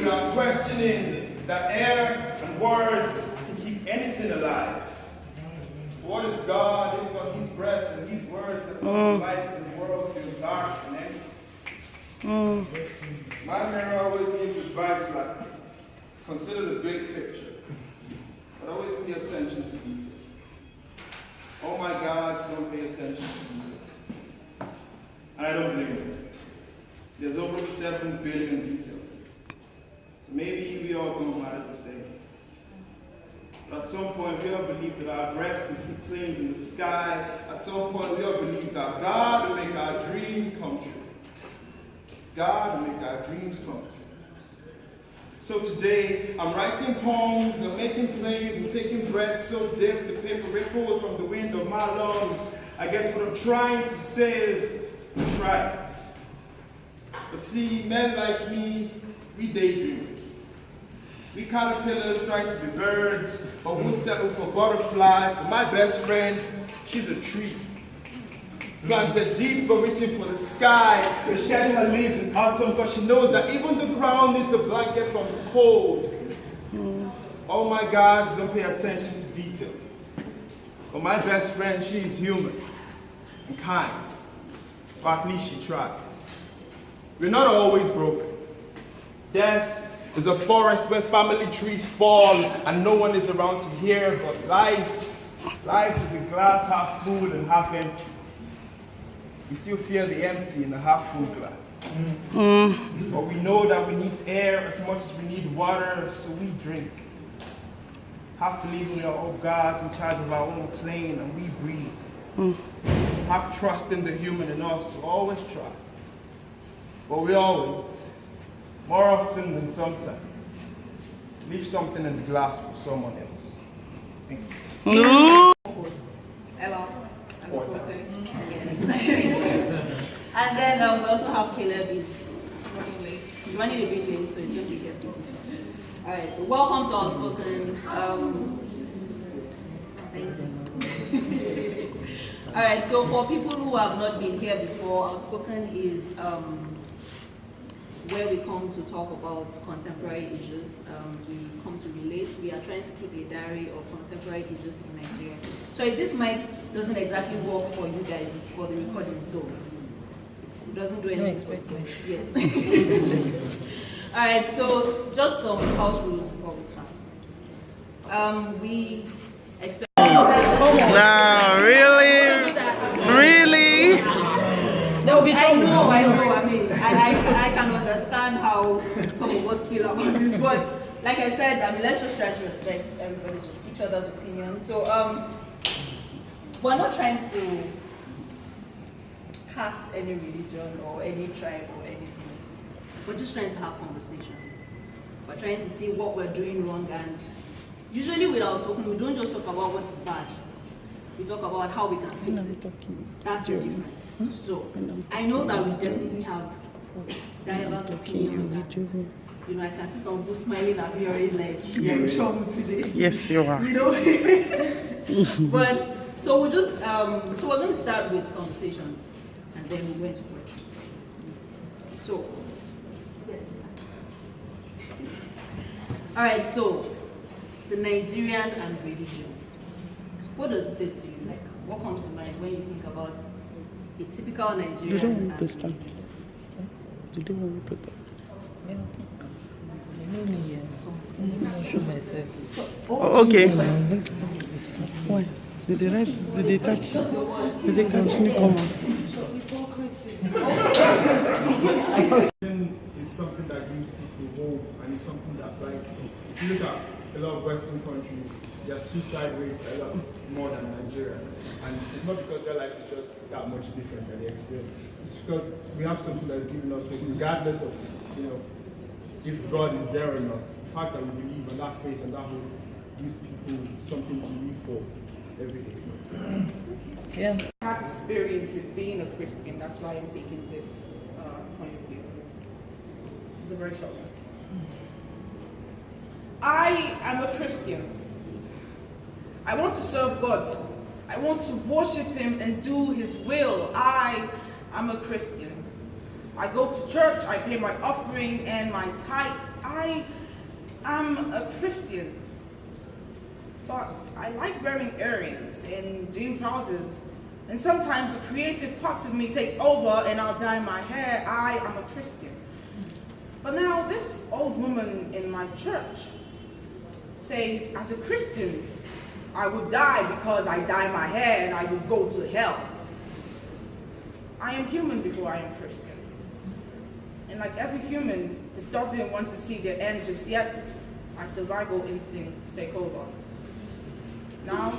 are questioning that air and words can keep anything alive. What is God if not His breath and His words that bring life in the world feels dark and empty? My mirror always gives advice like, consider the big picture, but always pay attention to detail. Oh my God, don't pay attention to detail. And I don't blame you. There's over 7 billion details. So maybe we all don't matter the same. But at some point, we all believe that our breath will keep planes in the sky. At some point, we all believe that God will make our dreams come true. God will make our dreams come true. So today, I'm writing poems, I'm making planes, and taking breaths so deep the paper ripples from the wind of my lungs. I guess what I'm trying to say is, try. But see, men like me, we daydreamers. We caterpillars trying to be birds, but won't settle for butterflies. But my best friend, she's a tree. Planted deep but reaching for the sky, and shedding her leaves in autumn because she knows that even the ground needs a blanket from the cold. Oh my God, don't pay attention to detail. But my best friend, she's human and kind. Or at least she tries. We're not always broken. Death is a forest where family trees fall and no one is around to hear, but life is a glass half full and half empty. We still feel the empty in the half full glass. But we know that we need air as much as we need water, so we drink. Half believing we are all gods in charge of our own plane and we breathe. Half trusting the human in us to always try. But we always, more often than sometimes, leave something in the glass for someone else. Thank you. Ella. And then we also have Caleb is running a bit late, so it's going to be here. Alright, so welcome to Outspoken. Alright, so for people who have not been here before, Outspoken is where we come to talk about contemporary issues. We come to relate. We are trying to keep a diary of contemporary issues in Nigeria. So if this mic doesn't exactly work for you guys, it's for the recording, so it doesn't do anything. Yes. All right, so just some house rules before we start. We expect. No, really? Really? There will be trouble. I know. I mean, I can understand how some of us feel about this, but like I said, I mean, let's just try to respect each other's opinion. So, we're not trying to cast any religion or any tribe or anything. We're just trying to have conversations. We're trying to see what we're doing wrong, and usually with Outspoken, we don't just talk about what is bad. We talk about how we can fix it. That's the difference. So, I know that we definitely have diverse opinions. You know, I can see some people smiling at me already like, you're in trouble today. Yes, you are. You know? But, so we'll just, so we're going to start with conversations, and then we went to work. So, yes. All right, so, the Nigerian and religion. What does it say to you? Like, what comes to mind when you think about a typical Nigerian? You don't want to start. You don't want to start. Yeah. You know me here, so let me show myself. Oh, okay. Why? Did they write? Did they touch? Did they continue come on? Is something that gives people hope, and it's something that, like, if you look at a lot of Western countries, their suicide rates are a lot more than Nigeria. And it's not because their life is just that much different than they experience. It's because we have something that's given us hope, regardless of, you know, if God is there or not. The fact that we believe and that faith and that hope gives people something to live for every day. Yeah. I have experience with being a Christian. That's why I'm taking this point of view. It's a very short one. I am a Christian. I want to serve God. I want to worship Him and do His will. I am a Christian. I go to church, I pay my offering and my tithe. I am a Christian, but I like wearing earrings and jean trousers. And sometimes the creative parts of me takes over and I'll dye my hair. I am a Christian. But now this old woman in my church says, as a Christian, I would die because I dye my hair and I would go to hell. I am human before I am Christian. And like every human that doesn't want to see their end just yet, my survival instincts take over. Now,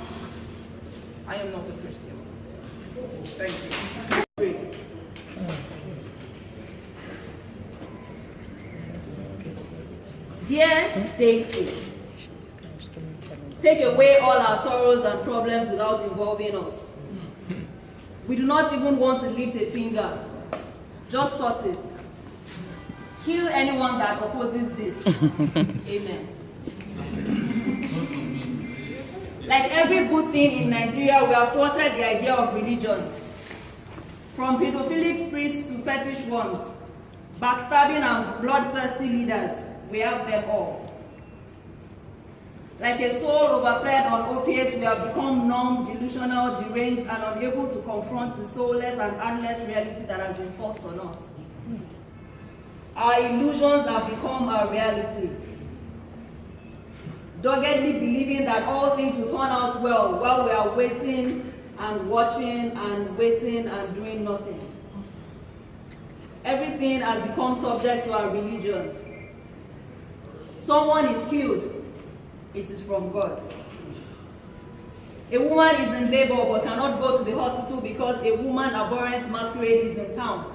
I am not a Christian. Thank you. Dear deity, take away all our sorrows and problems without involving us. We do not even want to lift a finger. Just sort it. Kill anyone that opposes this. Amen. Like every good thing in Nigeria, we have thwarted the idea of religion. From pedophilic priests to fetish ones, backstabbing and bloodthirsty leaders, we have them all. Like a soul overfed on opiates, we have become numb, delusional, deranged, and unable to confront the soulless and endless reality that has been forced on us. Our illusions have become our reality. Doggedly believing that all things will turn out well while we are waiting and watching and waiting and doing nothing. Everything has become subject to our religion. Someone is killed, it is from God. A woman is in labor but cannot go to the hospital because a woman abhorrent masquerade is in town.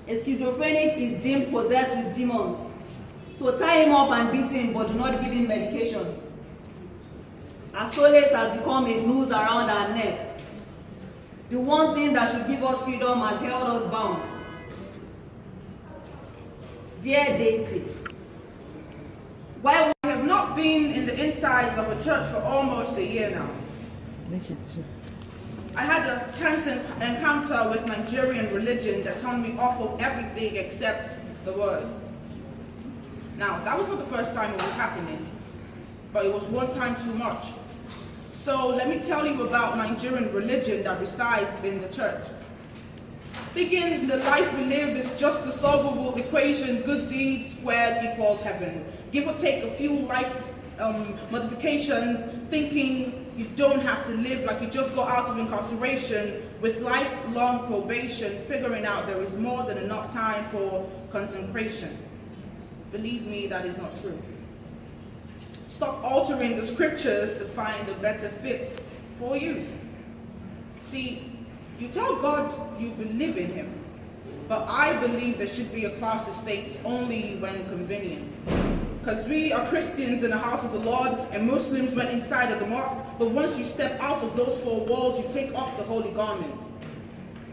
A schizophrenic is deemed possessed with demons. So tie him up and beat him, but do not give him medications. Our solace has become a noose around our neck. The one thing that should give us freedom has held us bound. Dear deity, I have not been in the insides of a church for almost a year now. I had a chance encounter with Nigerian religion that turned me off of everything except the word. Now, that was not the first time it was happening, but it was one time too much. So let me tell you about Nigerian religion that resides in the church. Thinking the life we live is just a solvable equation, good deeds squared equals heaven. Give or take a few life modifications, thinking you don't have to live like you just got out of incarceration with lifelong probation, figuring out there is more than enough time for consecration. Believe me, that is not true. Stop altering the scriptures to find a better fit for you. See, you tell God you believe in him, but I believe there should be a class of states only when convenient. Because we are Christians in the house of the Lord, and Muslims went inside of the mosque, but once you step out of those four walls, you take off the holy garment.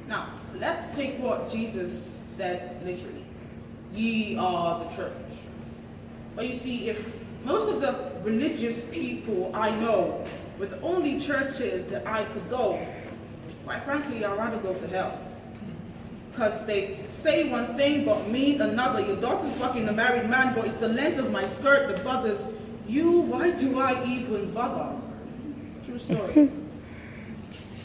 Now, let's take what Jesus said literally. Ye are the church. But you see, if most of the religious people I know were the only churches that I could go, quite frankly, I'd rather go to hell. Because they say one thing but mean another. Your daughter's fucking a married man, but it's the length of my skirt that bothers you. Why do I even bother? True story.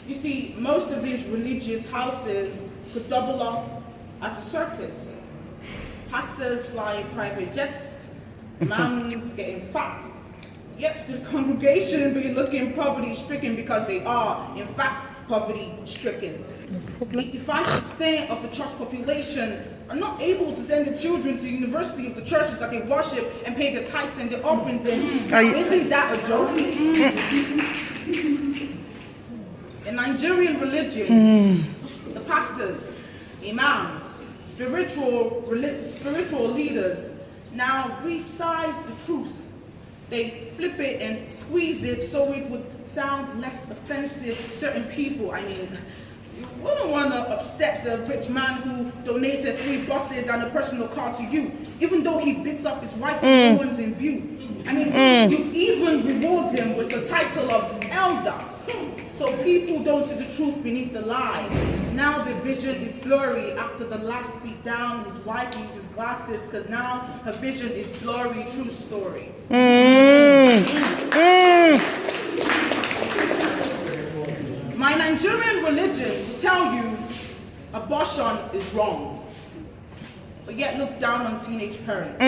You see, most of these religious houses could double up as a circus. Pastors flying private jets, imams getting fat, yet the congregation be looking poverty-stricken because they are, in fact, poverty-stricken. 85% of the church population are not able to send the children to university of the churches that they worship and pay their tithes and their offerings in. Isn't that a joke? In Nigerian religion, the pastors, imams, spiritual leaders now resize the truth. They flip it and squeeze it so it would sound less offensive to certain people. I mean, you wouldn't want to upset the rich man who donated 3 buses and a personal car to you, even though he beats up his wife and no one's in view. I mean, you even reward him with the title of elder. So people don't see the truth beneath the lie. Now the vision is blurry after the last beat down. His wife uses glasses because now her vision is blurry. True story. My Nigerian religion will tell you abortion is wrong, but yet look down on teenage parents.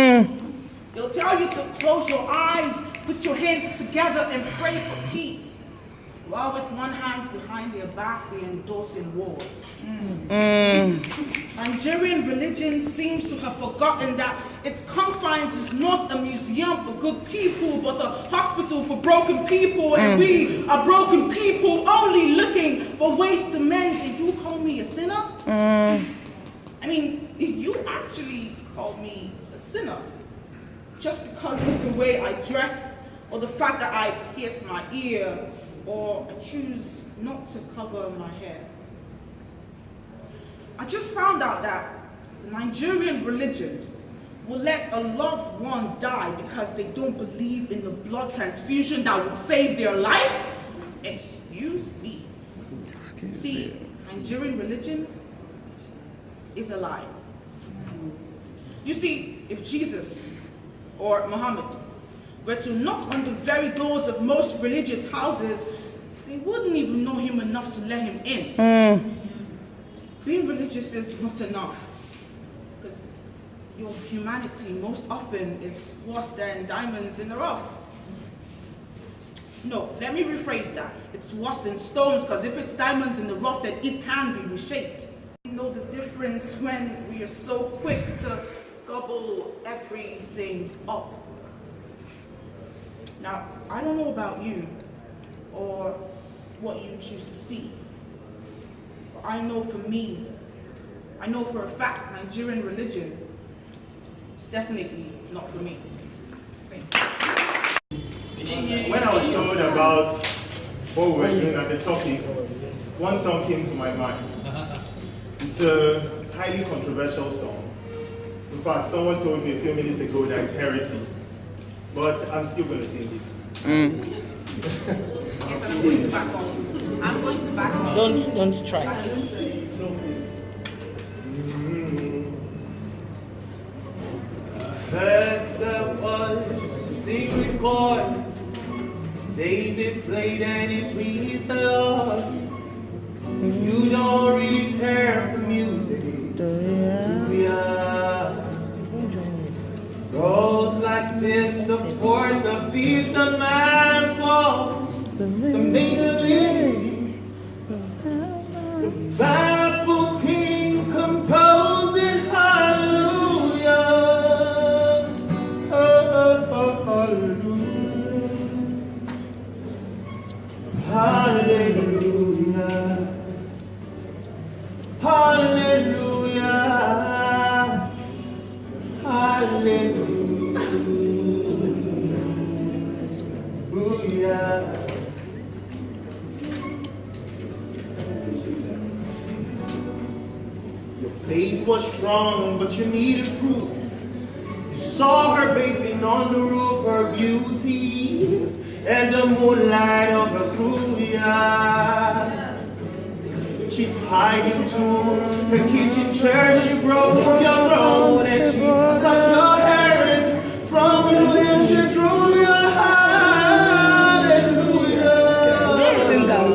They'll tell you to close your eyes, put your hands together and pray for peace, while with one hand behind their back they're endorsing wars. Nigerian religion seems to have forgotten that its confines is not a museum for good people, but a hospital for broken people, and we are broken people only looking for ways to mend, and you call me a sinner? I mean, you actually called me a sinner just because of the way I dress, or the fact that I pierce my ear, or I choose not to cover my hair. I just found out that the Nigerian religion will let a loved one die because they don't believe in the blood transfusion that would save their life? Excuse me. See, Nigerian religion is a lie. You see, if Jesus or Muhammad were to knock on the very doors of most religious houses, they wouldn't even know him enough to let him in. Being religious is not enough, because your humanity most often is worse than diamonds in the rough. No, let me rephrase that. It's worse than stones, because if it's diamonds in the rough, then it can be reshaped. You know the difference when we are so quick to gobble everything up. Now, I don't know about you or what you choose to see, but I know for me, I know for a fact Nigerian religion is definitely not for me. Thank you. When I was told about what we were doing at the topic, one song came to my mind. It's a highly controversial song. In fact, someone told me a few minutes ago that it's heresy, but I'm still going to sing it. Yes, I'm going to back off. I'm going to back off. Don't try. No, please. Heard there was a secret chord David played and it pleased the Lord. You don't really care for music, do ya? Goes like this: the fourth, the fifth, the man falls, the maiden lily, the baffled king composing hallelujah, hallelujah, hallelujah, hallelujah, hallelujah. Your faith was strong, but you needed proof. You saw her bathing on the roof, her beauty, and the moonlight of her through. She tied you to her kitchen chair, she broke your throne, and she cut your hair, and from your lips she drew your hallelujah. Sing that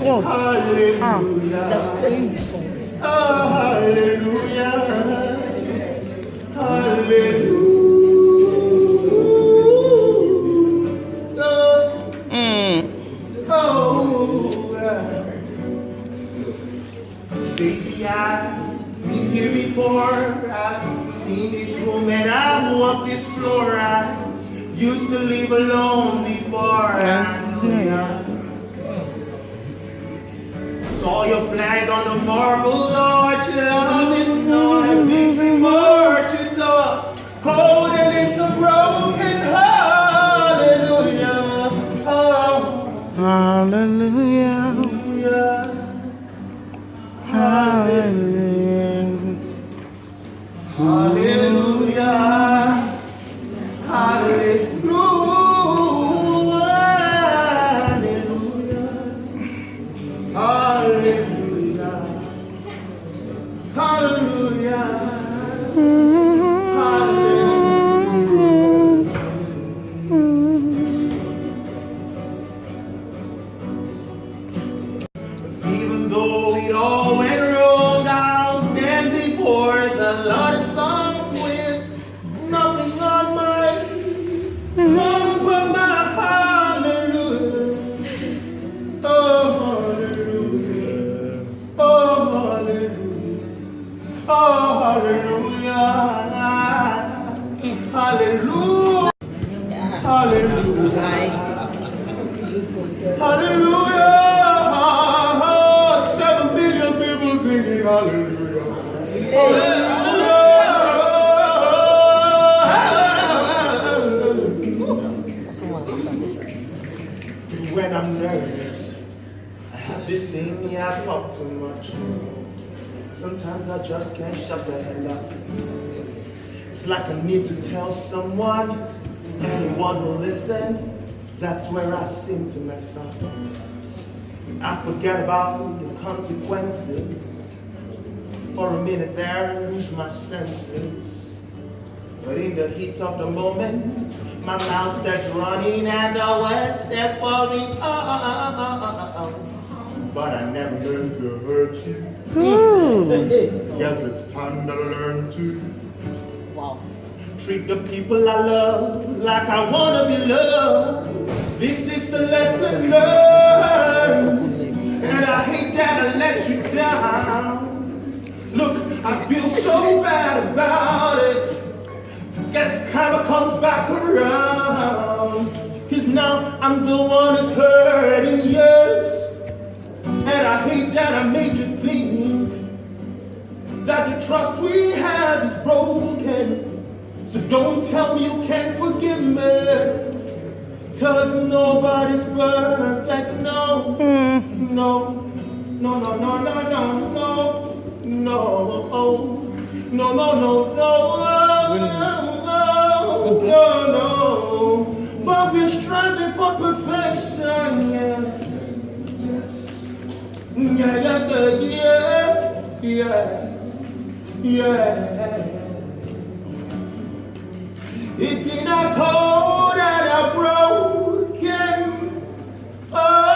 Hallelujah. That's playing the phone. Hallelujah. Hallelujah. Baby, I've been here before. I've seen this room and I've walked this floor. I used to live alone before. Saw your flag on the marble arch. Love is not a victory march. It's a cold and it's a broken hallelujah. Oh. Hallelujah. Hallelujah. Hallelujah. Hallelujah. Hallelujah. Even though it all went wrong, I'll stand before the Lord song with nothing on my tongue but my hallelujah. Oh, hallelujah. Oh, hallelujah. Oh, hallelujah. Hallelujah. Hallelujah. Hallelujah. 7 billion people singing hallelujah. When I'm nervous, I have this thing, yeah, I talk too much. Sometimes I just can't shut the hell up. It's like I need to tell someone, anyone will listen. That's where I seem to mess up. I forget about the consequences. For a minute there, I lose my senses. But in the heat of the moment, my mouth starts running and the words start falling out. But I never learned to hurt you. Guess it's time that I learn to. Wow. Treat the people I love like I wanna be loved. This is a lesson learned, and I hate that I let you down. Look, I feel so bad about it. Guess karma comes back around. 'Cause now I'm the one who's hurting, yes. And I hate that I made you think that the trust we had is broken. So don't tell me you can't forgive me, 'cause nobody's perfect, no. No, no, no, no, no, no, no, no, no, no, no, no, no. But we're striving for perfection, yeah. Yeah, yeah, yeah, yeah, yeah. It's in our code that are broken. Oh,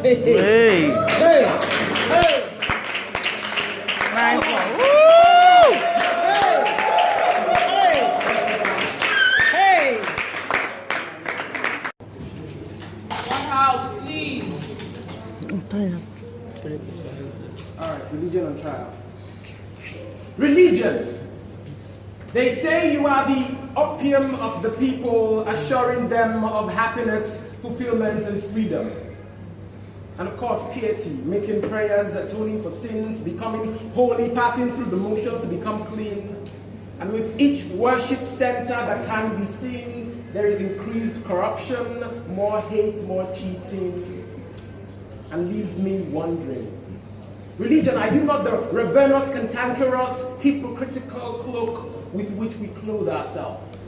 Hey. Hey! Hey! Nice one. Woo! Hey! One house, please. I'm tired. All right, religion on trial. Religion. They say you are the opium of the people, assuring them of happiness, fulfillment, and freedom. And of course, piety, making prayers, atoning for sins, becoming holy, passing through the motions to become clean. And with each worship center that can be seen, there is increased corruption, more hate, more cheating, and leaves me wondering. Religion, are you not the ravenous, cantankerous, hypocritical cloak with which we clothe ourselves?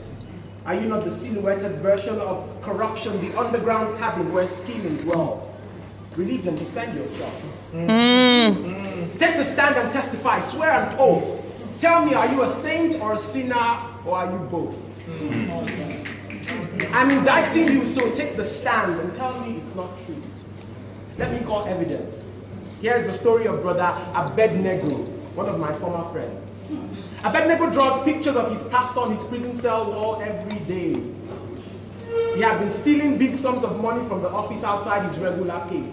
Are you not the silhouetted version of corruption, the underground cabin where scheming dwells? Religion, defend yourself. Take the stand and testify, swear an oath. Tell me, are you a saint or a sinner, or are you both? I'm indicting you, so take the stand and tell me it's not true. Let me call evidence. Here's the story of brother Abednego, one of my former friends. Abednego draws pictures of his pastor on his prison cell wall every day. He had been stealing big sums of money from the office outside his regular pay,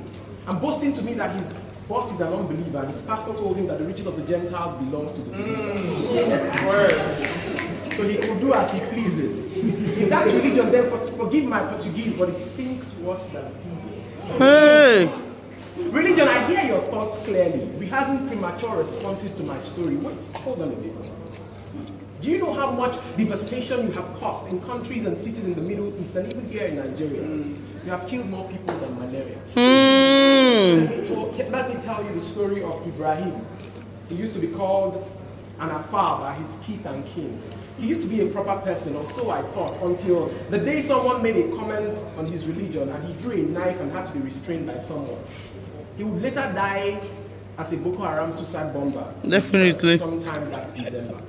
and boasting to me that his boss is an unbeliever, and his pastor told him that the riches of the Gentiles belong to the believers. So he could do as he pleases. If that's religion, then forgive my Portuguese, but it stinks worse than pleases. Hey. Religion, I hear your thoughts clearly, rehearsing premature responses to my story. Wait, hold on a bit. Do you know how much devastation you have caused in countries and cities in the Middle East and even here in Nigeria? You have killed more people than malaria. Let me tell you the story of Ibrahim. He used to be called an Afar by his kith and kin. He used to be a proper person, or so I thought, until the day someone made a comment on his religion and he drew a knife and had to be restrained by someone. He would later die as a Boko Haram suicide bomber. Definitely. Sometime that December.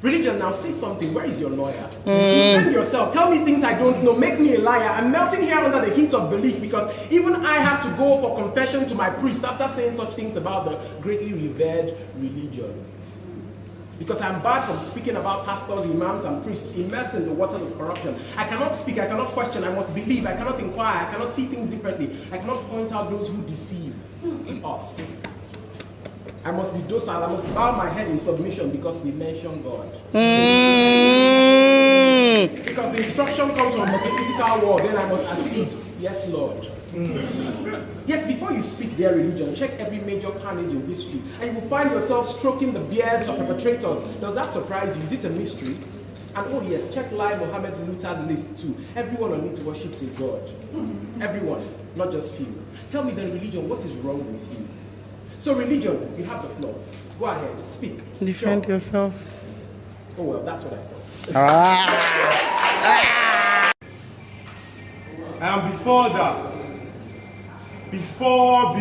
Religion, now say something. Where is your lawyer? Defend yourself. Tell me things I don't know. Make me a liar. I'm melting here under the heat of belief because even I have to go for confession to my priest after saying such things about the greatly revered religion. Because I'm barred from speaking about pastors, imams, and priests immersed in the waters of corruption. I cannot speak, I cannot question, I must believe, I cannot inquire, I cannot see things differently. I cannot point out those who deceive us. I must be docile, I must bow my head in submission because we mention God. Because the instruction comes from the physical world, then I must accede. Yes, Lord. Yes, before you speak their religion, check every major carnage in history, and you will find yourself stroking the beards of perpetrators. Does that surprise you? Is it a mystery? And oh yes, check Lai Mohammed's Luther's list too. Everyone on it worships a God. Everyone, not just few. Tell me then, religion, what is wrong with you? So religion, you have the floor. Go ahead, speak. Defend yourself. Oh well, that's what I thought. And before that, before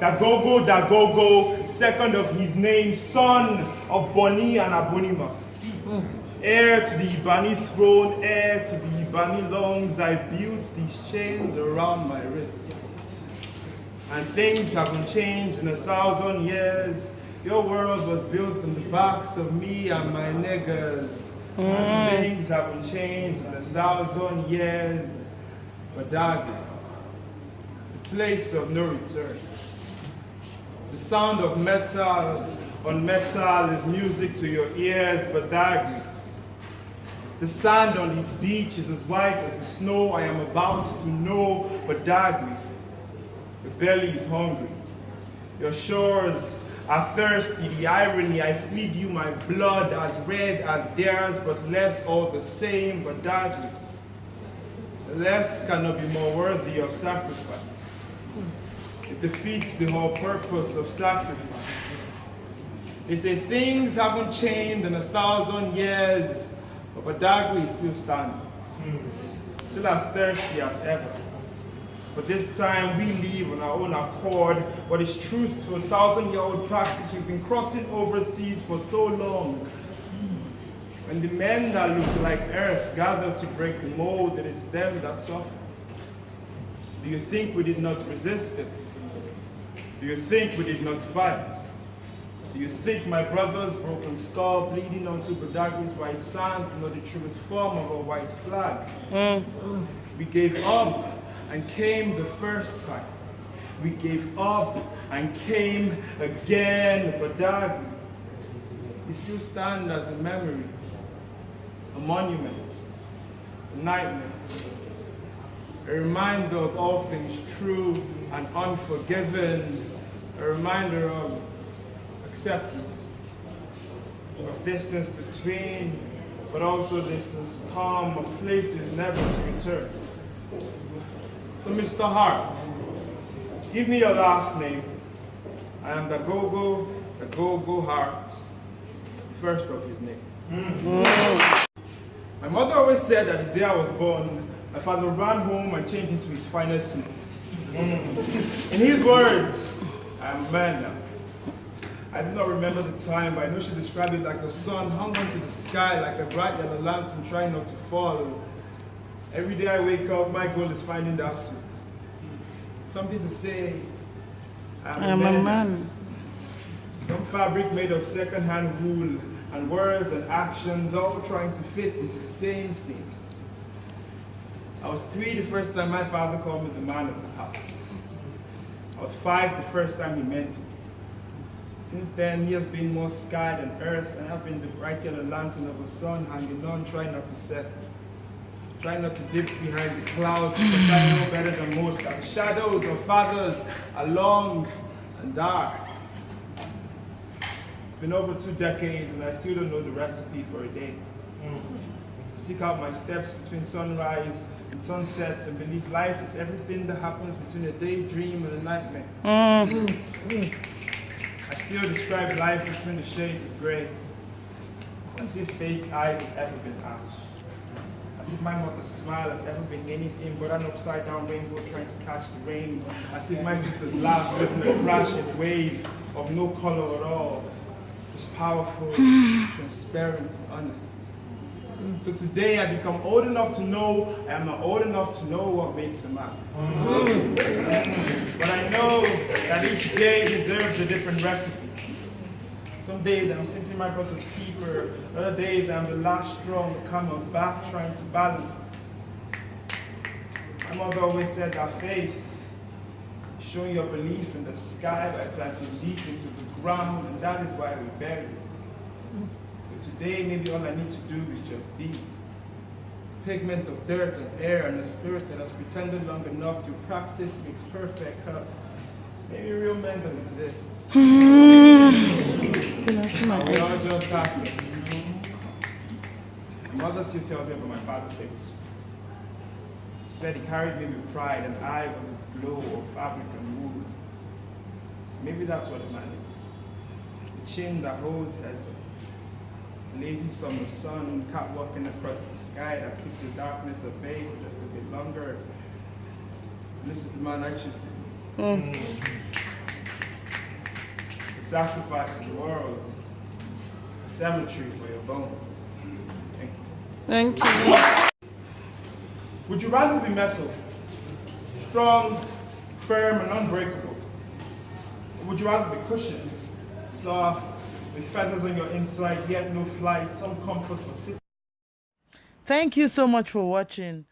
Dagogo, second of his name, son of Boni and Abonima, heir to the Ibani throne, heir to the Ibani lungs, I built these chains around my wrist. And things haven't changed in 1,000 years. Your world was built on the backs of me and my niggas. And things haven't changed in 1,000 years. Badagry, the place of no return. The sound of metal on metal is music to your ears, Badagry. The sand on this beach is as white as the snow I am about to know, Badagry. Your belly is hungry. Your shores are thirsty. The irony, I feed you my blood as red as theirs, but less all the same, Badagry. Less cannot be more worthy of sacrifice. It defeats the whole purpose of sacrifice. They say things haven't changed in 1,000 years, but Badagry is still standing. Still as thirsty as ever. But this time we live on our own accord. What is truth to a 1,000-year-old practice we've been crossing overseas for so long. When the men that look like earth gather to break the mold, it is them that suffer. Do you think we did not resist it? Do you think we did not fight? Do you think my brother's broken skull bleeding onto Badagry's white sand is not the truest form of a white flag? We gave up and came the first time. We gave up and came again, Badagry. We still stand as a memory, a monument, a nightmare, a reminder of all things true and unforgiven, a reminder of acceptance, of distance between, but also distance calm, of places never to return. So Mr. Hart, give me your last name. I am Dagogo Hart, first of his name. My mother always said that the day I was born, my father ran home and changed into his finest suit. In his words, I am a man now. I do not remember the time, but I know she described it like the sun hung onto the sky like a bright yellow lantern trying not to fall. Every day I wake up, my goal is finding that suit. Something to say, I am a man. Some fabric made of second-hand wool, and words and actions all trying to fit into the same seams. I was 3 the first time my father called me the man of the house. I was 5 the first time he meant it. Since then, he has been more sky than earth, and I've been the bright yellow lantern of the sun hanging on, trying not to set. Trying not to dip behind the clouds, because I know better than most that the shadows of fathers are long and dark. It's been over 2 decades, and I still don't know the recipe for a day. Seek out my steps between sunrise and sunset, and believe life is everything that happens between a daydream and a nightmare. I still describe life between the shades of gray. As if faith's eyes have ever been out. As if my mother's smile has ever been anything but an upside down rainbow trying to catch the rain. As if my sister's laugh wasn't a crashing wave of no color at all. Just powerful, transparent, and honest. So today I become old enough to know I am not old enough to know what makes a man. But I know that each day deserves a different recipe. Some days I'm simply my brother's keeper. Other days I'm the last straw on the camel's back trying to balance. My mother always said that faith is showing your belief in the sky by planting deep into the ground, and that is why we bury it. So today maybe all I need to do is just be. Pigment of dirt and air and the spirit that has pretended long enough to practice makes perfect cuts. Maybe real men don't exist. Can I see my We all eyes? just happen. My mother still tells me about my father's face. She said he carried me with pride and I was his glow of fabric and wool. So maybe that's what a man is. The chin that holds heads up. The lazy summer sun catwalking across the sky that keeps the darkness at bay for just a bit longer. And this is the man I choose to be. The sacrifice of the world. A cemetery for your bones. Thank you. Thank you. Would you rather be metal, strong, firm, and unbreakable? Or would you rather be cushioned, soft, with feathers on your inside, yet no flight, some comfort for sitting? Thank you so much for watching.